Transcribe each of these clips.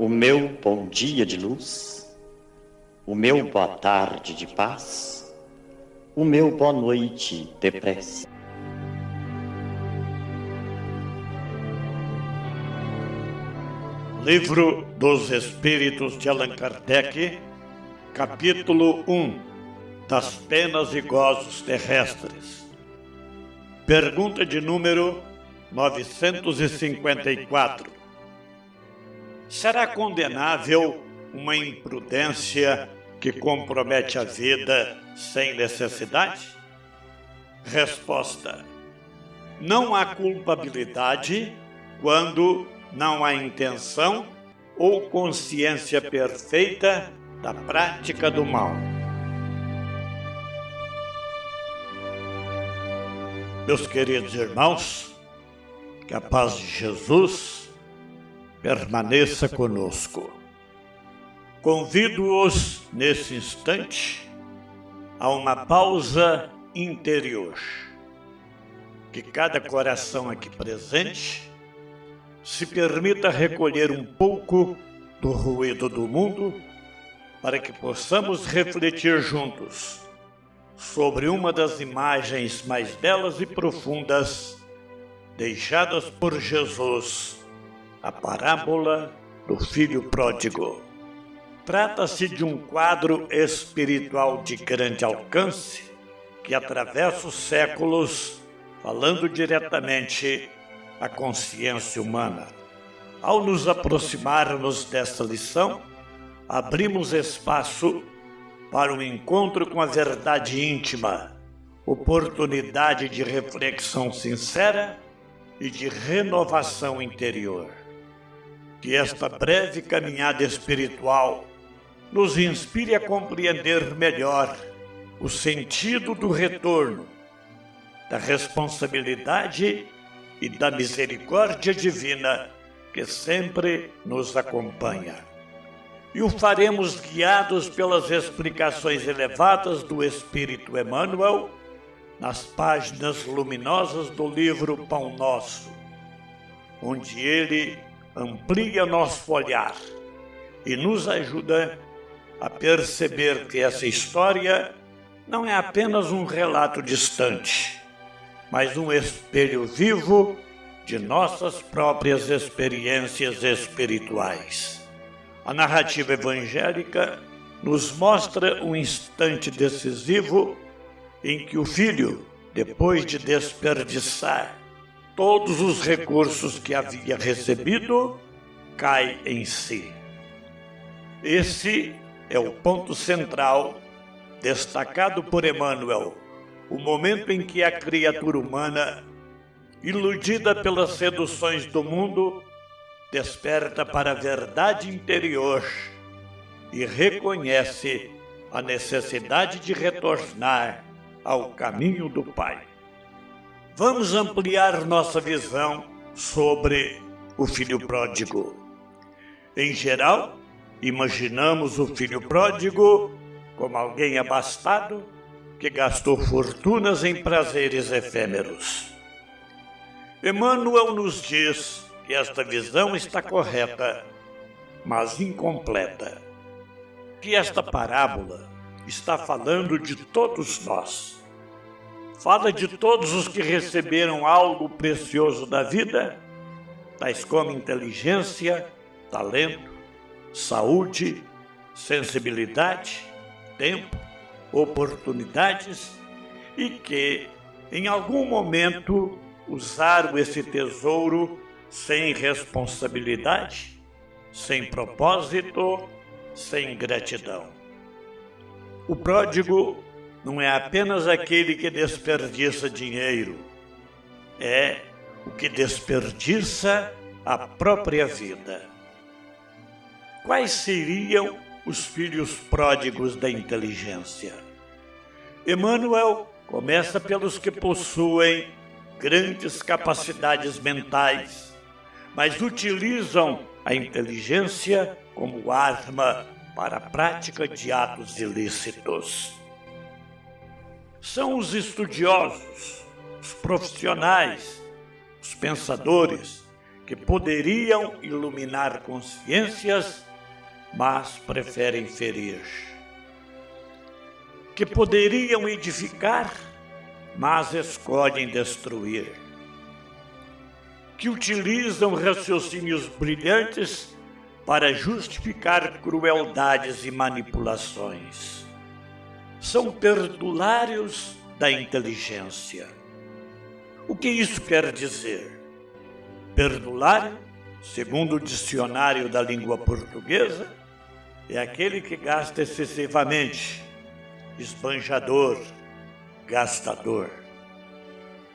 o meu bom dia de luz, o meu boa tarde de paz, o meu boa noite de prece. Livro dos Espíritos de Allan Kardec, capítulo 1, das penas e gozos terrestres. Pergunta de número 954. Será condenável uma imprudência que compromete a vida sem necessidade? Resposta: não há culpabilidade quando não há intenção ou consciência perfeita da prática do mal. Meus queridos irmãos, que a paz de Jesus permaneça conosco. Convido-os nesse instante a uma pausa interior. Que cada coração aqui presente se permita recolher um pouco do ruído do mundo para que possamos refletir juntos sobre uma das imagens mais belas e profundas deixadas por Jesus, a parábola do filho pródigo. Trata-se de um quadro espiritual de grande alcance que atravessa os séculos, falando diretamente à consciência humana. Ao nos aproximarmos desta lição, abrimos espaço para um encontro com a verdade íntima, oportunidade de reflexão sincera e de renovação interior. Que esta breve caminhada espiritual nos inspire a compreender melhor o sentido do retorno, da responsabilidade e da misericórdia divina que sempre nos acompanha. E o faremos guiados pelas explicações elevadas do Espírito Emmanuel nas páginas luminosas do livro Pão Nosso, onde ele amplia nosso olhar e nos ajuda a perceber que essa história não é apenas um relato distante, mas um espelho vivo de nossas próprias experiências espirituais. A narrativa evangélica nos mostra um instante decisivo em que o filho, depois de desperdiçar todos os recursos que havia recebido, cai em si. Esse é o ponto central destacado por Emmanuel, o momento em que a criatura humana, iludida pelas seduções do mundo, desperta para a verdade interior e reconhece a necessidade de retornar ao caminho do Pai. Vamos ampliar nossa visão sobre o filho pródigo. Em geral, imaginamos o filho pródigo como alguém abastado que gastou fortunas em prazeres efêmeros. Emmanuel nos diz que esta visão está correta, mas incompleta. Que esta parábola está falando de todos nós. Fala de todos os que receberam algo precioso da vida, tais como inteligência, talento, saúde, sensibilidade, tempo, oportunidades, e que, em algum momento, usaram esse tesouro sem responsabilidade, sem propósito, sem gratidão. O pródigo não é apenas aquele que desperdiça dinheiro, é o que desperdiça a própria vida. Quais seriam os filhos pródigos da inteligência? Emmanuel começa pelos que possuem grandes capacidades mentais, mas utilizam a inteligência como arma para a prática de atos ilícitos. São os estudiosos, os profissionais, os pensadores que poderiam iluminar consciências, mas preferem ferir, que poderiam edificar, mas escolhem destruir, que utilizam raciocínios brilhantes para justificar crueldades e manipulações. São perdulários da inteligência. O que isso quer dizer? Perdulário, segundo o dicionário da língua portuguesa, é aquele que gasta excessivamente, esbanjador, gastador.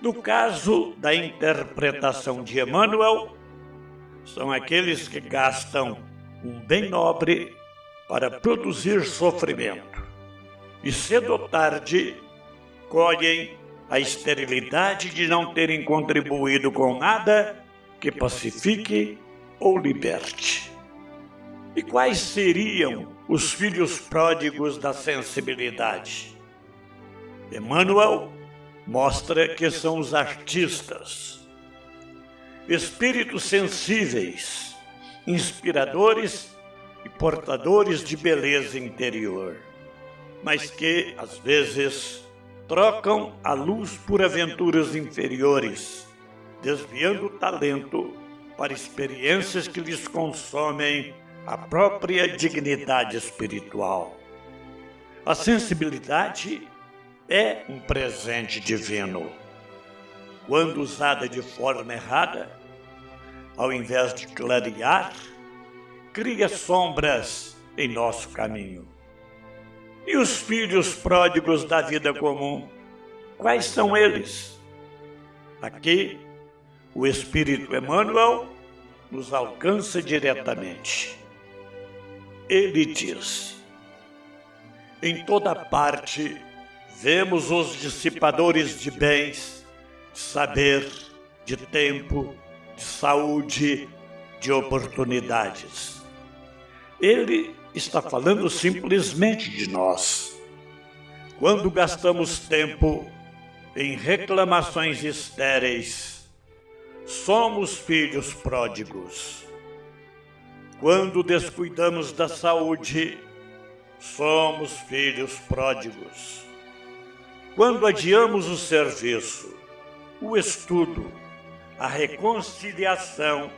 No caso da interpretação de Emmanuel, são aqueles que gastam um bem nobre para produzir sofrimento e cedo ou tarde colhem a esterilidade de não terem contribuído com nada que pacifique ou liberte. E quais seriam os filhos pródigos da sensibilidade? Emmanuel mostra que são os artistas, espíritos sensíveis, inspiradores e portadores de beleza interior, mas que, às vezes, trocam a luz por aventuras inferiores, desviando o talento para experiências que lhes consomem a própria dignidade espiritual. A sensibilidade é um presente divino. Quando usada de forma errada, ao invés de clarear, cria sombras em nosso caminho. E os filhos pródigos da vida comum, quais são eles? Aqui, o Espírito Emmanuel nos alcança diretamente. Ele diz: em toda parte vemos os dissipadores de bens, de saber, de tempo, de saúde, de oportunidades. Ele está falando simplesmente de nós. Quando gastamos tempo em reclamações estéreis, somos filhos pródigos. Quando descuidamos da saúde, somos filhos pródigos. Quando adiamos o serviço, o estudo, a reconciliação,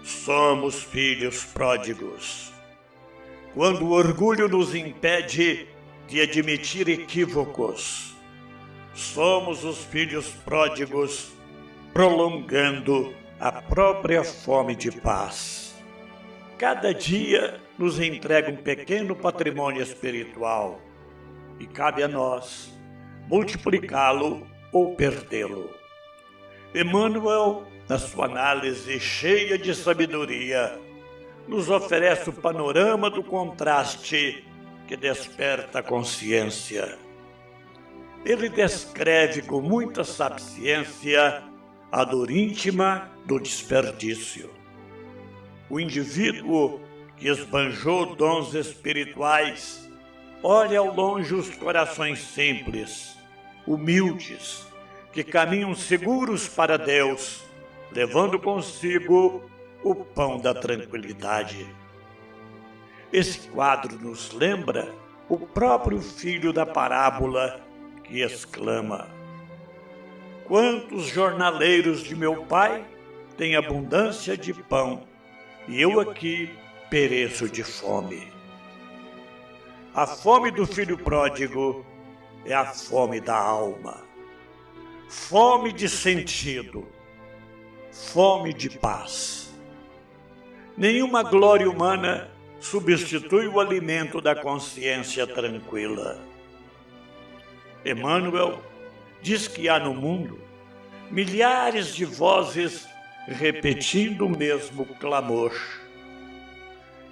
somos filhos pródigos. Quando o orgulho nos impede de admitir equívocos, somos os filhos pródigos, prolongando a própria fome de paz. Cada dia nos entrega um pequeno patrimônio espiritual e cabe a nós multiplicá-lo ou perdê-lo. Emmanuel, na sua análise cheia de sabedoria, nos oferece o panorama do contraste que desperta a consciência. Ele descreve com muita sapiência a dor íntima do desperdício. O indivíduo que esbanjou dons espirituais olha ao longe os corações simples, humildes, que caminham seguros para Deus, levando consigo o pão da tranquilidade. Esse quadro nos lembra o próprio filho da parábola que exclama: quantos jornaleiros de meu pai têm abundância de pão, e eu aqui pereço de fome. A fome do filho pródigo é a fome da alma, fome de sentido, fome de paz. Nenhuma glória humana substitui o alimento da consciência tranquila. Emmanuel diz que há no mundo milhares de vozes repetindo o mesmo clamor.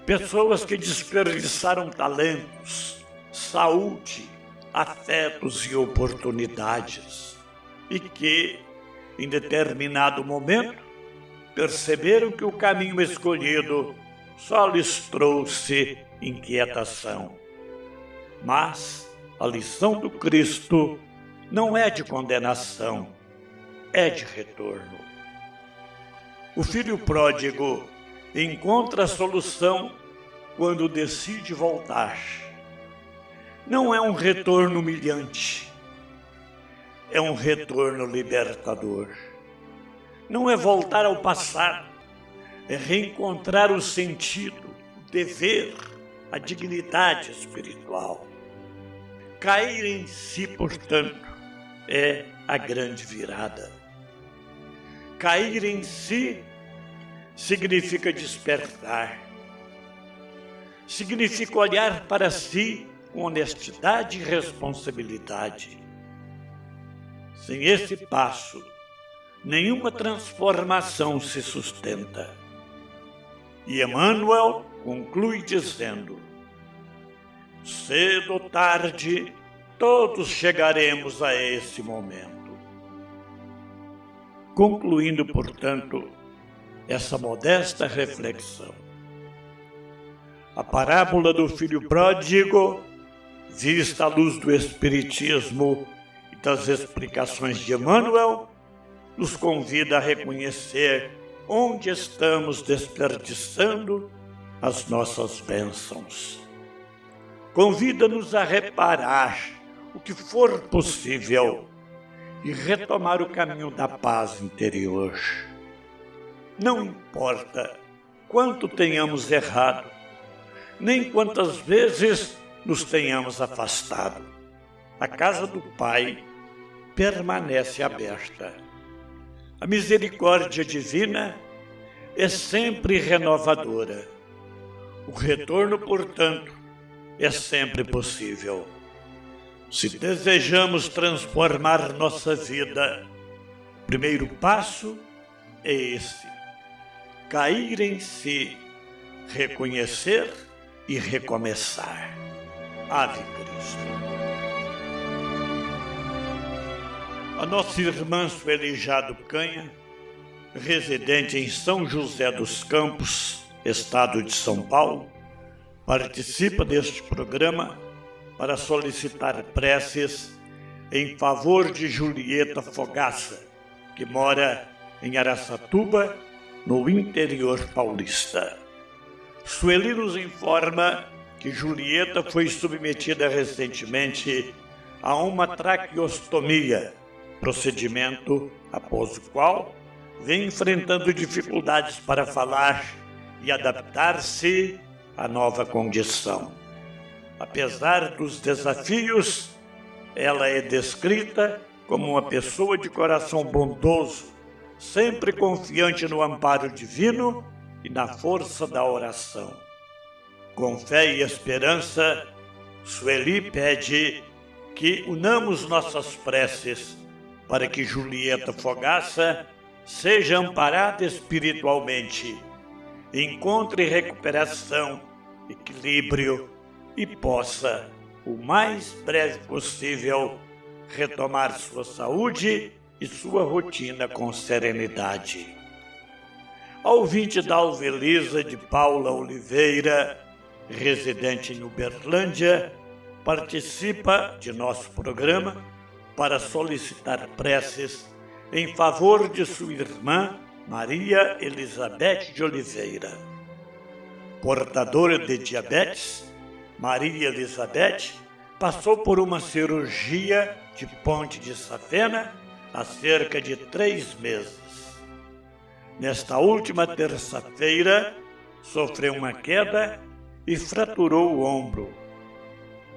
Pessoas que desperdiçaram talentos, saúde, afetos e oportunidades e que, em determinado momento, perceberam que o caminho escolhido só lhes trouxe inquietação. Mas a lição do Cristo não é de condenação, é de retorno. O filho pródigo encontra a solução quando decide voltar. Não é um retorno humilhante, é um retorno libertador. Não é voltar ao passado, é reencontrar o sentido, o dever, a dignidade espiritual. Cair em si, portanto, é a grande virada. Cair em si significa despertar, significa olhar para si com honestidade e responsabilidade. Sem esse passo, nenhuma transformação se sustenta. E Emmanuel conclui dizendo: cedo ou tarde, todos chegaremos a esse momento. Concluindo, portanto, essa modesta reflexão, a parábola do filho pródigo, vista à luz do Espiritismo e das explicações de Emmanuel, nos convida a reconhecer onde estamos desperdiçando as nossas bênçãos. Convida-nos a reparar o que for possível e retomar o caminho da paz interior. Não importa quanto tenhamos errado, nem quantas vezes nos tenhamos afastado. A casa do Pai permanece aberta. A misericórdia divina é sempre renovadora. O retorno, portanto, é sempre possível. Se desejamos transformar nossa vida, o primeiro passo é esse: cair em si, reconhecer e recomeçar. Ave Cristo. A nossa irmã Sueli Jado Canha, residente em São José dos Campos, estado de São Paulo, participa deste programa para solicitar preces em favor de Julieta Fogaça, que mora em Araçatuba, no interior paulista. Sueli nos informa que Julieta foi submetida recentemente a uma traqueostomia, procedimento após o qual vem enfrentando dificuldades para falar e adaptar-se à nova condição. Apesar dos desafios, ela é descrita como uma pessoa de coração bondoso, sempre confiante no amparo divino e na força da oração. Com fé e esperança, Sueli pede que unamos nossas preces para que Julieta Fogaça seja amparada espiritualmente, encontre recuperação, equilíbrio e possa, o mais breve possível, retomar sua saúde e sua rotina com serenidade. A ouvinte da Alvelisa de Paula Oliveira, residente em Uberlândia, participa de nosso programa para solicitar preces em favor de sua irmã Maria Elizabeth de Oliveira. Portadora de diabetes, Maria Elizabeth passou por uma cirurgia de ponte de safena há cerca de 3 meses. Nesta última terça-feira, sofreu uma queda e fraturou o ombro.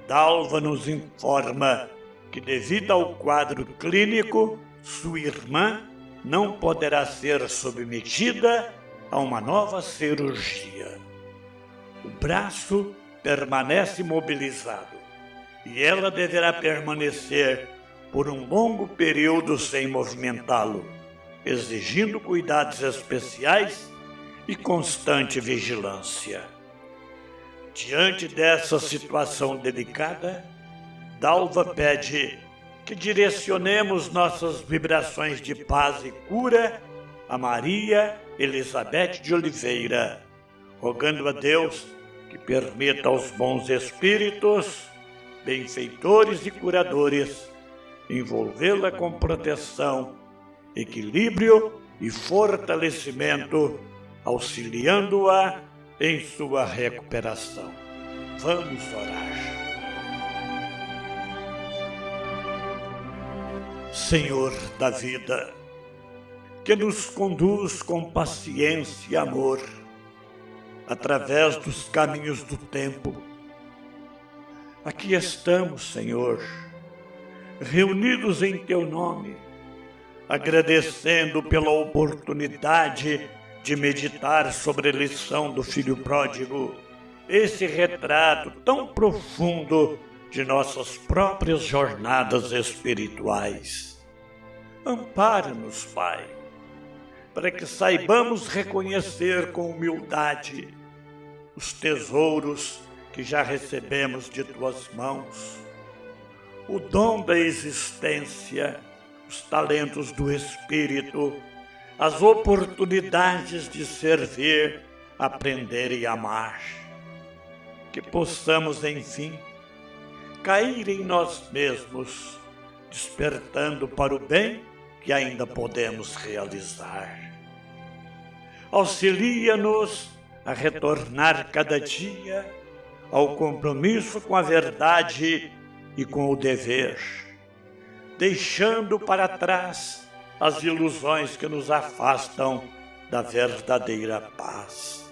Dalva nos informa que, devido ao quadro clínico, sua irmã não poderá ser submetida a uma nova cirurgia. O braço permanece imobilizado e ela deverá permanecer por um longo período sem movimentá-lo, exigindo cuidados especiais e constante vigilância. Diante dessa situação delicada, Dalva pede que direcionemos nossas vibrações de paz e cura a Maria Elizabeth de Oliveira, rogando a Deus que permita aos bons espíritos, benfeitores e curadores, envolvê-la com proteção, equilíbrio e fortalecimento, auxiliando-a em sua recuperação. Vamos orar. Senhor da vida, que nos conduz com paciência e amor através dos caminhos do tempo. Aqui estamos, Senhor, reunidos em Teu nome, agradecendo pela oportunidade de meditar sobre a lição do Filho Pródigo, esse retrato tão profundo de nossas próprias jornadas espirituais. Ampara-nos, Pai, para que saibamos reconhecer com humildade os tesouros que já recebemos de Tuas mãos, o dom da existência, os talentos do Espírito, as oportunidades de servir, aprender e amar. Que possamos, enfim, cair em nós mesmos, despertando para o bem que ainda podemos realizar. Auxilia-nos a retornar cada dia ao compromisso com a verdade e com o dever, deixando para trás as ilusões que nos afastam da verdadeira paz.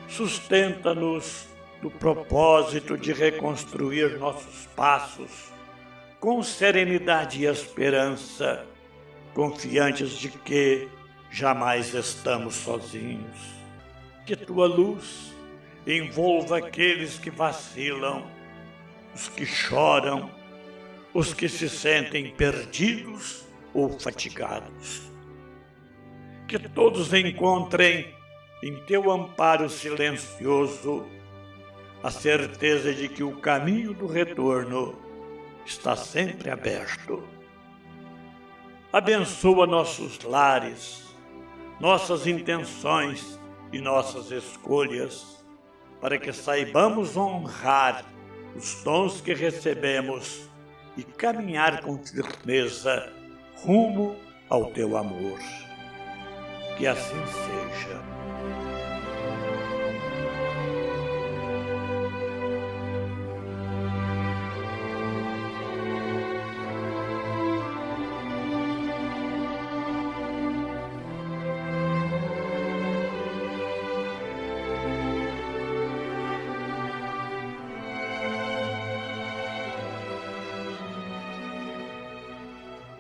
Sustenta-nos no propósito de reconstruir nossos passos com serenidade e esperança, confiantes de que jamais estamos sozinhos. Que Tua luz envolva aqueles que vacilam, os que choram, os que se sentem perdidos ou fatigados. Que todos encontrem em Teu amparo silencioso a certeza de que o caminho do retorno está sempre aberto. Abençoa nossos lares, nossas intenções e nossas escolhas, para que saibamos honrar os dons que recebemos e caminhar com firmeza rumo ao Teu amor. Que assim seja.